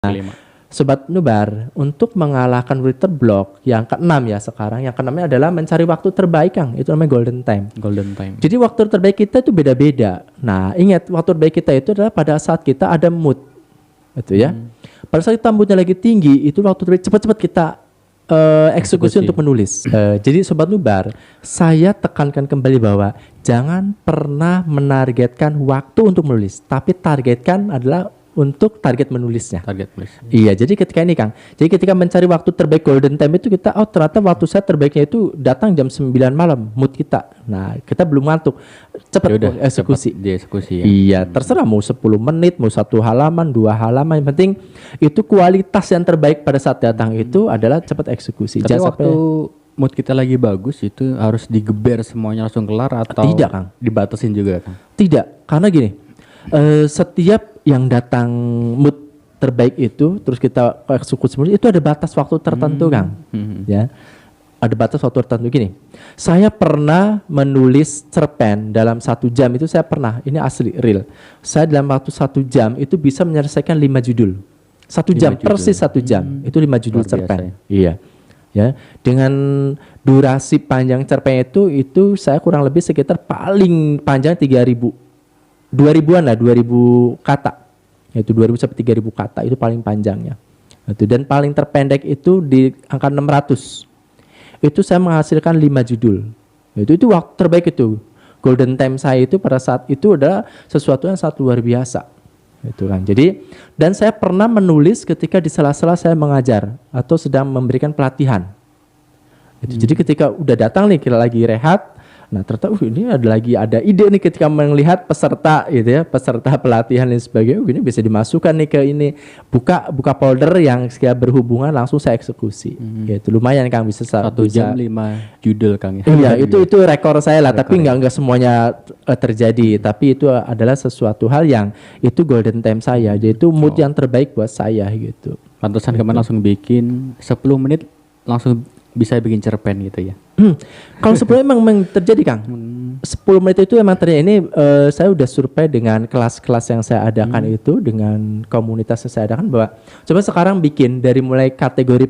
kelima. Sobat Nubar, untuk mengalahkan writer block yang keenam ya sekarang, yang keenamnya adalah mencari waktu terbaik, Kang. Itu namanya golden time. Golden time. Jadi waktu terbaik kita itu beda-beda. Nah, ingat waktu terbaik kita itu adalah pada saat kita ada mood. Gitu ya. Pada saat kita moodnya lagi tinggi, itu waktu terbaik cepat-cepat kita eksekusi untuk menulis. Jadi Sobat Nubar, saya tekankan kembali bahwa jangan pernah menargetkan waktu untuk menulis, tapi targetkan adalah untuk target menulisnya. Target menulis. Iya, jadi ketika ini Kang, jadi ketika mencari waktu terbaik golden time itu kita, oh ternyata waktu saya terbaiknya itu datang jam 9 malam, mood kita. Nah, kita belum ngantuk, cepat eksekusi. Dieksekusi ya. Iya, terserah mau 10 menit, mau 1 halaman, 2 halaman, yang penting itu kualitas yang terbaik pada saat datang itu adalah cepat eksekusi. Tapi waktu mood kita lagi bagus itu harus digeber semuanya langsung kelar atau tidak, Kang. Dibatasin juga, Kang? Tidak, karena gini, setiap yang datang mood terbaik itu terus kita eksekusi itu ada batas waktu tertentu, Kang. Ya. Ada batas waktu tertentu gini. Saya pernah menulis cerpen dalam 1 jam itu saya pernah, ini asli real. Saya dalam waktu 1 jam itu bisa menyelesaikan 5 judul. 1 jam, persis 1 jam. Itu 5 judul cerpen. Iya. Ya, dengan durasi panjang cerpen itu saya kurang lebih sekitar paling panjang 2000-an lah, 2000 kata. Itu 2000 sampai 3000 kata itu paling panjangnya. Itu dan paling terpendek itu di angka 600. Itu saya menghasilkan 5 judul. Itu waktu terbaik itu. Golden time saya itu pada saat itu adalah sesuatu yang sangat luar biasa. Itu kan. Jadi dan saya pernah menulis ketika di sela-sela saya mengajar atau sedang memberikan pelatihan. Jadi ketika udah datang nih kita lagi rehat, nah ternyata ini ada ide nih ketika melihat peserta gitu ya, peserta pelatihan dan sebagainya, ini bisa dimasukkan nih ke ini, buka folder yang sekiranya berhubungan langsung saya eksekusi. Itu lumayan Kang, bisa 1 jam 5 judul, Kang ya. Iya, itu rekor saya lah, tapi enggak semuanya terjadi, tapi itu adalah sesuatu hal yang itu golden time saya, jadi itu mood yang terbaik buat saya gitu. Pantesan kemarin langsung bikin 10 menit langsung bisa bikin cerpen gitu ya. Kalau sebelumnya memang terjadi, Kang. 10 menit itu emang terjadi. Ini saya udah survei dengan kelas-kelas yang saya adakan itu, dengan komunitas yang saya adakan, bahwa coba sekarang bikin dari mulai kategori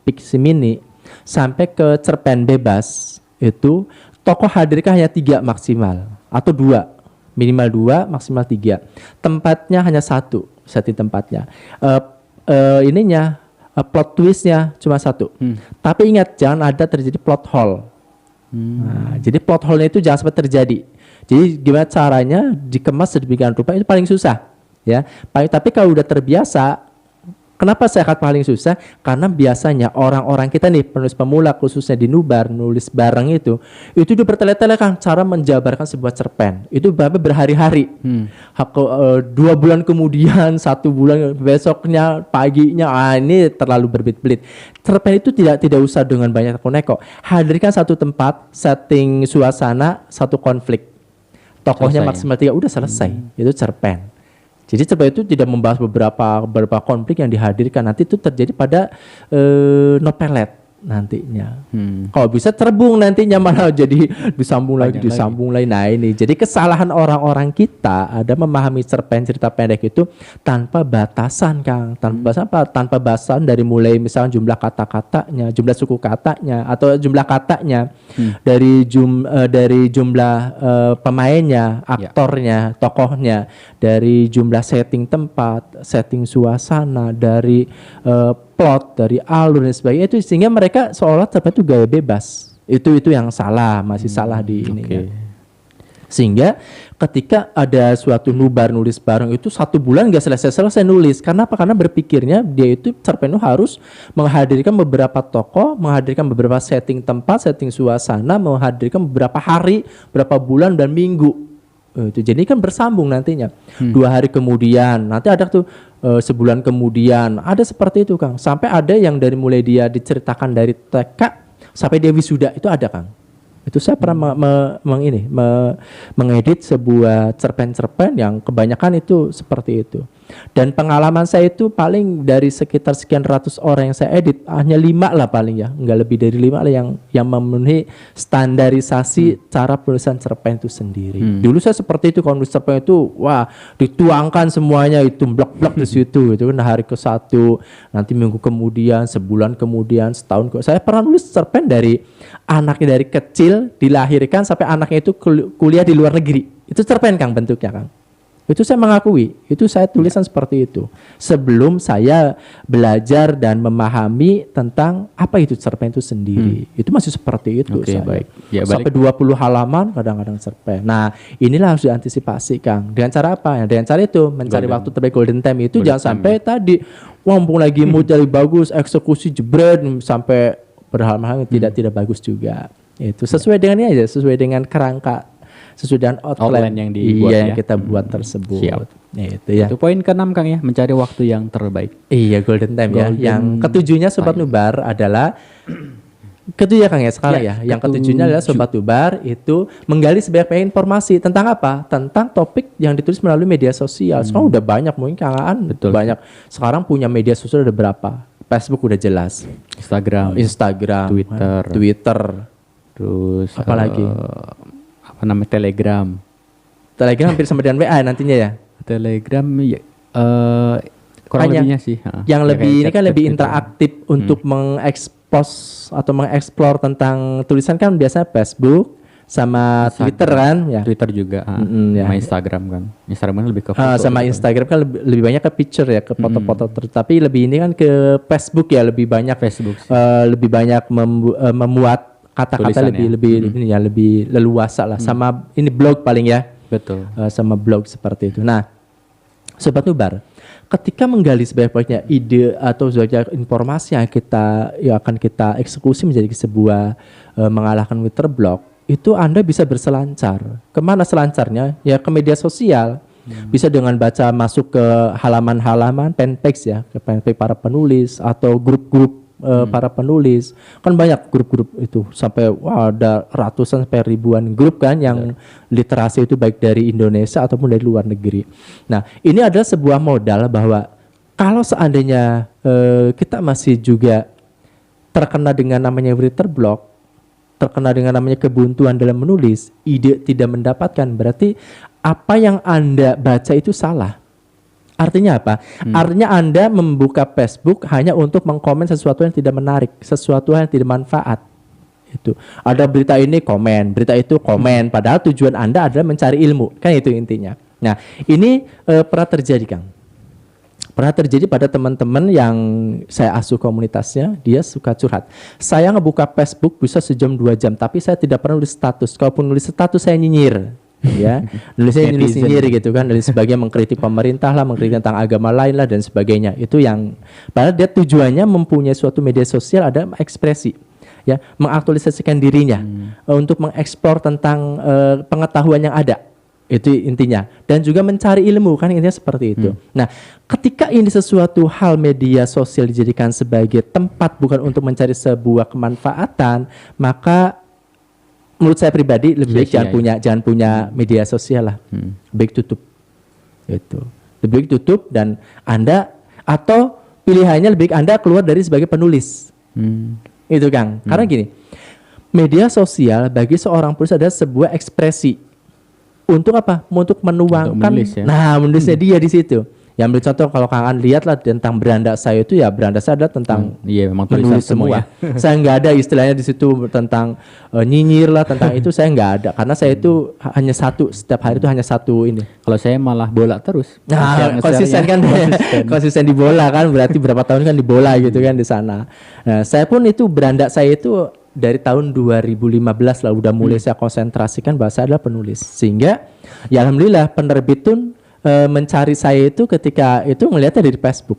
Pikmini sampai ke cerpen bebas itu tokoh hadirkan hanya 3 maksimal atau 2, minimal 2 maksimal 3. Tempatnya hanya 1, setting tempatnya. Plot twistnya cuma 1. Tapi ingat jangan ada terjadi plot hole. Nah, jadi plot hole-nya itu jangan sampai terjadi. Jadi gimana caranya dikemas sedemikian rupa itu paling susah, ya. Tapi kalau udah terbiasa, kenapa saya katakan paling susah? Karena biasanya orang-orang kita nih, penulis pemula khususnya di Nubar, nulis bareng itu bertele-tele kan cara menjabarkan sebuah cerpen. Itu berhari-hari. 2 bulan kemudian, 1 bulan besoknya, paginya, ini terlalu berbelit-belit. Cerpen itu tidak usah dengan banyak neko-neko. Hadirkan 1 tempat, setting suasana, 1 konflik. Tokohnya maksimal 3, udah selesai. Itu cerpen. Jadi cerpen itu tidak membahas beberapa konflik yang dihadirkan, nanti itu terjadi pada novelet nantinya. Kalau bisa terbung nantinya malah jadi disambung lagi. Nah ini jadi kesalahan orang-orang kita ada memahami cerpen cerita pendek itu tanpa batasan, Kang. Tanpa batasan dari mulai misalnya jumlah kata-katanya, jumlah suku katanya atau jumlah katanya, dari jumlah pemainnya, aktornya, tokohnya, dari jumlah setting tempat, setting suasana, dari plot, dari alur dan sebagainya, itu sehingga mereka seolah cerpen itu gaya bebas. Itu yang salah, masih salah di ini. Sehingga ketika ada suatu Nubar nulis bareng itu 1 bulan nggak selesai nulis. Karena apa? Karena berpikirnya dia itu cerpen itu harus menghadirkan beberapa tokoh, menghadirkan beberapa setting tempat, setting suasana, menghadirkan beberapa hari, beberapa bulan dan minggu. Itu jadi kan bersambung nantinya. 2 hari kemudian, nanti ada tuh sebulan kemudian, ada seperti itu, Kang. Sampai ada yang dari mulai dia diceritakan dari TK sampai dia wisuda itu ada, Kang. Itu saya pernah mengedit sebuah cerpen-cerpen yang kebanyakan itu seperti itu. Dan pengalaman saya itu paling dari sekitar sekian ratus orang yang saya edit, hanya 5 lah paling ya, nggak lebih dari 5 lah yang memenuhi standarisasi cara penulisan cerpen itu sendiri. Dulu saya seperti itu, kalau nulis cerpen itu, wah dituangkan semuanya itu blok-blok di situ, itu kan hari ke-1, nanti minggu kemudian, sebulan kemudian, setahun. Saya pernah nulis cerpen dari anaknya dari kecil dilahirkan sampai anaknya itu kuliah di luar negeri. Itu cerpen Kang bentuknya Kang. Itu saya mengakui, itu saya tulisan seperti itu. Sebelum saya belajar dan memahami tentang apa itu cerpen itu sendiri. Itu masih seperti itu. Oke, baik. Ya, sampai 20 halaman kadang-kadang cerpen. Nah, inilah harus diantisipasi Kang. Dengan cara apa? Ya, dengan cara itu mencari waktu terbaik, golden time itu jangan sampai tadi mumpung lagi mood jadi bagus, eksekusi jebret sampai berhal-hal yang tidak bagus juga. Itu sesuai dengan ini aja, sesuai dengan kerangka, sesuai dengan outline yang dibuat yang kita buat tersebut. Siap. Itu ya. Itu poin ke-6 Kang ya, mencari waktu yang terbaik. Iya, golden time ya. Yang ketujuhnya Sobat Nubar adalah ketujuh Kang ya sekarang ya. Yang ketujuhnya adalah Sobat Nubar itu menggali sebanyak informasi tentang apa? Tentang topik yang ditulis melalui media sosial. Sekarang udah banyak, mungkin Kang Aan banyak. Sekarang punya media sosial ada berapa? Facebook udah jelas. Instagram, Twitter. Terus apalagi? Apa namanya, Telegram hampir sama dengan WA nantinya ya. Telegram ya, kurang Hanya lebihnya sih. Yang lebih ini kan lebih gitu. interaktif untuk mengekspos atau mengeksplor tentang tulisan kan biasanya Facebook sama Twitter kan ya. Twitter juga, sama Instagram kan. Instagram kan lebih ke foto. Sama Instagram kan lebih banyak ke picture ya, ke foto-foto. Tapi lebih ini kan ke Facebook ya, lebih banyak Facebook. lebih banyak memuat kata-kata lebih leluasa lah. Sama ini blog paling ya. Betul. Sama blog seperti itu. Nah, Sobat Nubar, ketika menggali sebanyak-banyaknya ide atau sebanyak informasi yang akan kita eksekusi menjadi sebuah mengalahkan Twitter blog, itu Anda bisa berselancar. Kemana selancarnya? Ya ke media sosial. Bisa dengan baca masuk ke halaman-halaman fanpage ya, ke fanpage para penulis atau grup-grup para penulis. Kan banyak grup-grup itu sampai ada ratusan sampai ribuan grup kan yang literasi itu baik dari Indonesia ataupun dari luar negeri. Nah, ini adalah sebuah modal bahwa kalau seandainya kita masih juga terkena dengan namanya Twitter blog, terkena dengan namanya kebuntuan dalam menulis, ide tidak mendapatkan, berarti apa yang Anda baca itu salah. Artinya apa? Artinya Anda membuka Facebook hanya untuk mengkomen sesuatu yang tidak menarik, sesuatu yang tidak manfaat. Itu. Ada berita ini komen, berita itu komen, padahal tujuan Anda adalah mencari ilmu. Kan itu intinya. Nah, ini pernah terjadi, Kang. Pernah terjadi pada teman-teman yang saya asuh komunitasnya, dia suka curhat. Saya ngebuka Facebook bisa sejam 2 jam, tapi saya tidak pernah nulis status. Kalaupun nulis status saya nyinyir. Ya, nulisnya nulis sendiri gitu kan, dari sebagian mengkritik pemerintah lah, mengkritik tentang agama lain lah dan sebagainya. Itu yang padahal dia tujuannya mempunyai suatu media sosial ada ekspresi, ya, mengaktualisasikan dirinya untuk mengeksplor tentang pengetahuan yang ada. Itu intinya, dan juga mencari ilmu kan, intinya seperti itu. Nah, ketika ini sesuatu hal media sosial dijadikan sebagai tempat bukan untuk mencari sebuah kemanfaatan, maka menurut saya pribadi lebih baik jangan punya media sosial lah. Baik tutup. Itu. Lebih baik tutup dan Anda atau pilihannya lebih baik Anda keluar dari sebagai penulis. Itu Kang. Karena gini, media sosial bagi seorang penulis adalah sebuah ekspresi. Untuk apa? Untuk menuangkan. Untuk menulis, ya? Nah, menulisnya dia di situ. Yang ambil contoh kalau Kang An lihat lah tentang beranda saya itu ya, beranda saya adalah tentang memang menulis semua. Saya nggak ada istilahnya di situ tentang nyinyir lah tentang itu, saya nggak ada karena saya itu hanya satu, setiap hari itu hanya satu ini. Kalau saya malah bola terus. Nah, konsisten kan, konsisten di bola kan, berarti berapa tahun kan di bola gitu kan di sana. Nah, saya pun itu beranda saya itu dari tahun 2015 lah udah mulai saya konsentrasikan bahasa adalah penulis, sehingga ya alhamdulillah penerbit pun mencari saya itu ketika itu ngelihatnya dari Facebook.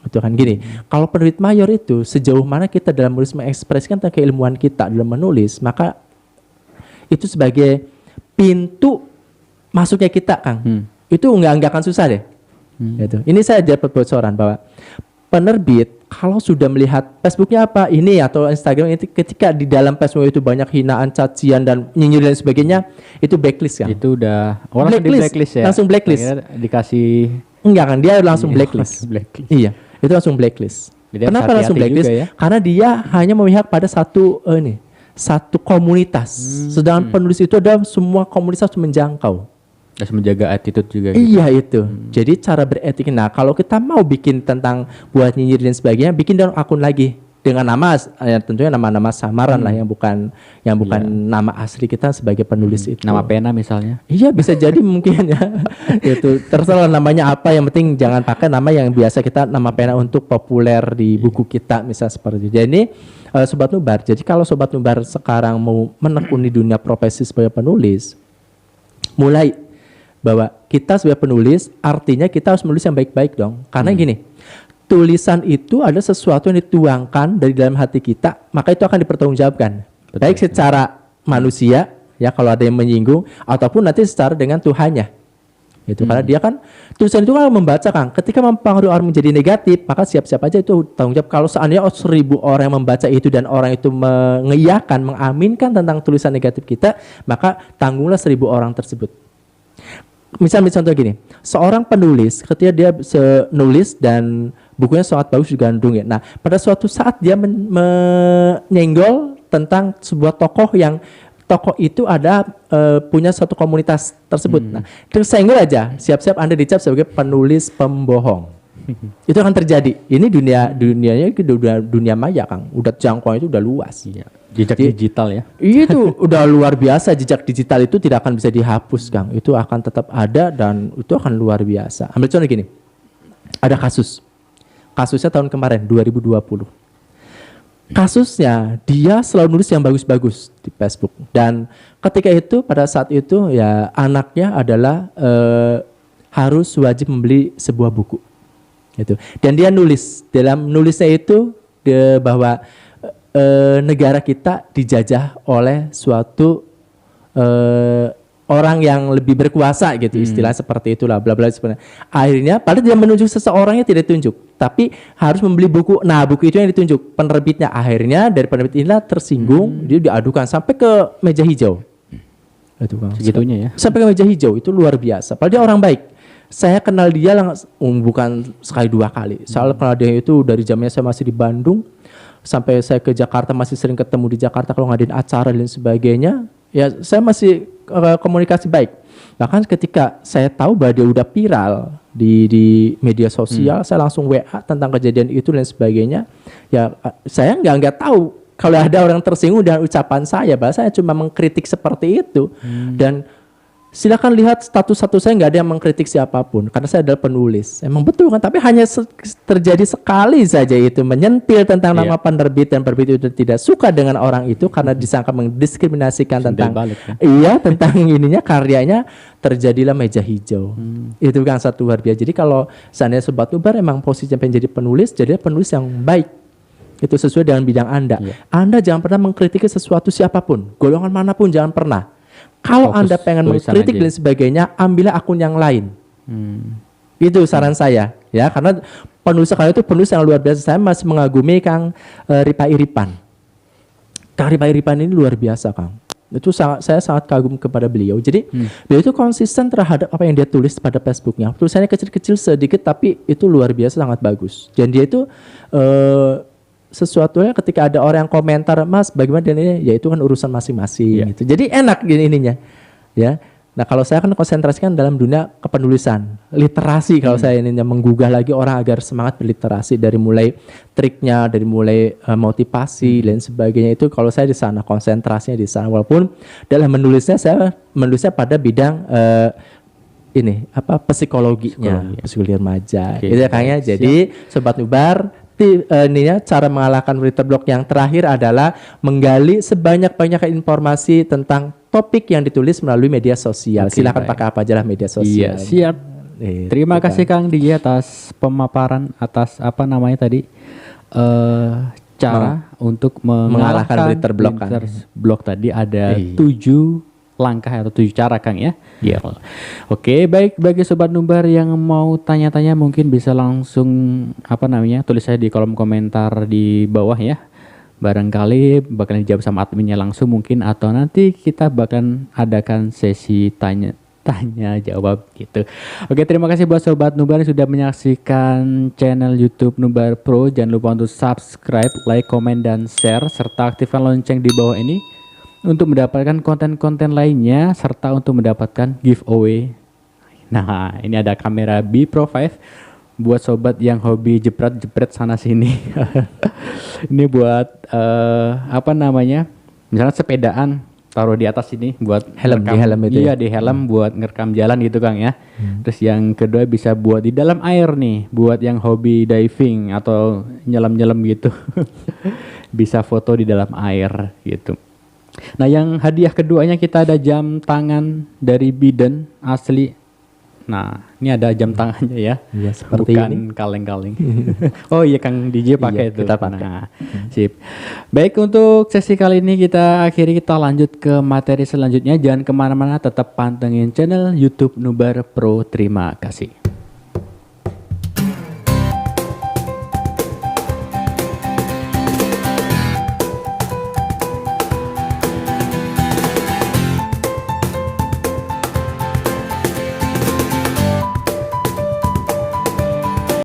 Itu kan gini, kalau penerbit mayor itu sejauh mana kita dalam menulis mengekspresikan tentang keilmuan kita dalam menulis, maka itu sebagai pintu masuknya kita, Kang. Itu nggak akan susah deh. Gitu. Ini saya dapat bocoran bahwa penerbit kalau sudah melihat Facebooknya apa ini atau Instagram itu, ketika di dalam Facebook itu banyak hinaan, cacian dan nyinyir dan sebagainya, itu blacklist kan? Itu udah orang di blacklist ya. Langsung blacklist. Dikasih Enggak kan, dia langsung Iya, blacklist. langsung blacklist. Iya, itu langsung blacklist. Jadi harus Kenapa langsung hati-hati blacklist? juga ya. Karena dia hanya memihak pada satu komunitas. Sedangkan penulis itu ada semua komunitas menjangkau. Harus menjaga attitude juga gitu. Iya itu. Jadi cara beretik. Nah kalau kita mau bikin tentang buat nyinyir dan sebagainya, bikin dong akun lagi dengan nama tentunya nama-nama samaran lah yang bukan nama asli kita sebagai penulis itu. Nama pena misalnya. Iya bisa jadi mungkin ya. Itu terserah namanya apa, yang penting jangan pakai nama yang biasa kita nama pena untuk populer di buku kita misal seperti itu. Jadi Sobat Nubar, jadi kalau Sobat Nubar sekarang mau menekuni dunia profesi sebagai penulis, mulai bahwa kita sebagai penulis artinya kita harus menulis yang baik-baik dong. Karena gini, tulisan itu ada sesuatu yang dituangkan dari dalam hati kita, maka itu akan dipertanggungjawabkan. Betul. Baik secara manusia, ya kalau ada yang menyinggung, ataupun nanti secara dengan Tuhannya. Itu karena dia kan tulisan itu kan membaca kan, ketika mempengaruhi orang menjadi negatif, maka siap-siap aja itu tanggung jawab. Kalau seandainya 1.000 orang yang membaca itu dan orang itu mengiyakan, mengaminkan tentang tulisan negatif kita, maka tanggunglah 1.000 orang tersebut. Misalnya contoh gini, seorang penulis ketika dia nulis dan bukunya sangat bagus digandung ya. Nah, pada suatu saat dia menyenggol tentang sebuah tokoh yang tokoh itu ada punya suatu komunitas tersebut. Nah, tersenggol aja, siap-siap Anda dicap sebagai penulis pembohong. Itu akan terjadi. Ini dunianya dunia maya, Kang. Udah jangkauan itu udah luas. Iya. Jejak digital ya. Itu udah luar biasa. Jejak digital itu tidak akan bisa dihapus, Kang. Itu akan tetap ada dan itu akan luar biasa. Ambil contoh gini. Ada kasusnya tahun kemarin 2020. Kasusnya dia selalu nulis yang bagus-bagus di Facebook, dan ketika itu pada saat itu ya anaknya adalah harus wajib membeli sebuah buku gitu. Dan dia nulis dalam nulisnya itu bahwa negara kita dijajah oleh suatu orang yang lebih berkuasa gitu, istilah seperti itulah, bla bla sebenarnya. Akhirnya padahal dia menunjuk seseorangnya tidak ditunjuk, tapi harus membeli buku. Nah, buku itu yang ditunjuk penerbitnya. Akhirnya dari penerbit inilah tersinggung, dia diadukan sampai ke meja hijau. Itu Bang. Segitunya ya. Sampai ke meja hijau, itu luar biasa. Padahal dia orang baik. Saya kenal dia bukan sekali dua kali. Soalnya kenal dia itu dari zamannya saya masih di Bandung, sampai saya ke Jakarta masih sering ketemu di Jakarta kalau ngadain acara dan sebagainya. Ya saya masih komunikasi baik. Bahkan ketika saya tahu bahwa dia udah viral di media sosial, saya langsung WA tentang kejadian itu dan sebagainya. Ya saya nggak tahu kalau ada orang tersinggung dengan ucapan saya, bahwa saya cuma mengkritik seperti itu. Dan silakan lihat status saya, nggak ada yang mengkritik siapapun karena saya adalah penulis. Emang betul kan, tapi hanya terjadi sekali saja itu menyentil tentang nama penerbit, dan penerbit itu tidak suka dengan orang itu karena disangka mendiskriminasikan tentang tentang ininya karyanya, terjadilah meja hijau. Itu kan satu luar biasa. Jadi kalau seandainya Sobat Nubar emang posisinya pengen jadi penulis, jadilah penulis yang baik. Itu sesuai dengan bidang Anda. Anda jangan pernah mengkritik sesuatu siapapun, golongan manapun, jangan pernah. Kalau Anda pengen mengkritik dan sebagainya, ambillah akun yang lain. Itu saran saya, ya, karena penulis sekarang itu penulis yang luar biasa. Saya masih mengagumi Kang Ripa Iripan. Kang Ripa Iripan ini luar biasa, Kang. Itu saya sangat kagum kepada beliau. Jadi beliau itu konsisten terhadap apa yang dia tulis pada Facebooknya. Tulisannya kecil-kecil sedikit, tapi itu luar biasa, sangat bagus. Dan dia itu sesuatunya ketika ada orang yang komentar, Mas bagaimana ini, ya itu kan urusan masing-masing gitu. Jadi enak gini ininya ya. Nah kalau saya kan konsentrasikan dalam dunia kepenulisan, literasi. Kalau saya ininya menggugah lagi orang agar semangat berliterasi, dari mulai triknya, dari mulai motivasi dan sebagainya, itu kalau saya di sana konsentrasinya di sana. Walaupun dalam menulisnya saya menulisnya pada bidang psikologinya, psikologi remaja gitu ya Kang ya. Jadi Sobat Nubar, ininya cara mengalahkan Writer Block yang terakhir adalah menggali sebanyak-banyaknya informasi tentang topik yang ditulis melalui media sosial. Silakan pakai apa aja lah media sosial. Iya, siap. Terima kasih Kang Digi atas pemaparan, atas apa namanya tadi, cara untuk mengalahkan Writer Block tadi. Ada 7 langkah atau 7 cara Kang ya. Iya. Oke, baik, bagi Sobat Nubar yang mau tanya-tanya mungkin bisa langsung tulis saya di kolom komentar di bawah ya. Barangkali bakalan dijawab sama adminnya langsung mungkin, atau nanti kita bahkan adakan sesi tanya jawab gitu. Oke, terima kasih buat sobat Nubar yang sudah menyaksikan channel YouTube Nubar Pro. Jangan lupa untuk subscribe, like, komen, dan share serta aktifkan lonceng di bawah ini untuk mendapatkan konten-konten lainnya serta untuk mendapatkan giveaway. Nah, ini ada kamera B Pro 5 buat sobat yang hobi jepret-jepret sana sini. Ini buat apa namanya? Misalnya sepedaan, taruh di atas ini buat Helm, ngerekam. di helm itu Iya, ya? di helm buat ngerekam jalan gitu Kang ya. Terus yang kedua bisa buat di dalam air nih, buat yang hobi diving atau nyelam-nyelam gitu. Bisa foto di dalam air gitu. Nah, yang hadiah keduanya kita ada jam tangan dari Biden asli. Nah, ini ada jam tangannya ya. Iya, seperti bukan ini. kaleng-kaleng. Oh iya, Kang DJ pakai Iya, itu. kita pakai. Nah, sip. Baik, untuk sesi kali ini kita akhiri, kita lanjut ke materi selanjutnya. Jangan kemana-mana, tetap pantengin channel YouTube Nubar Pro. Terima kasih.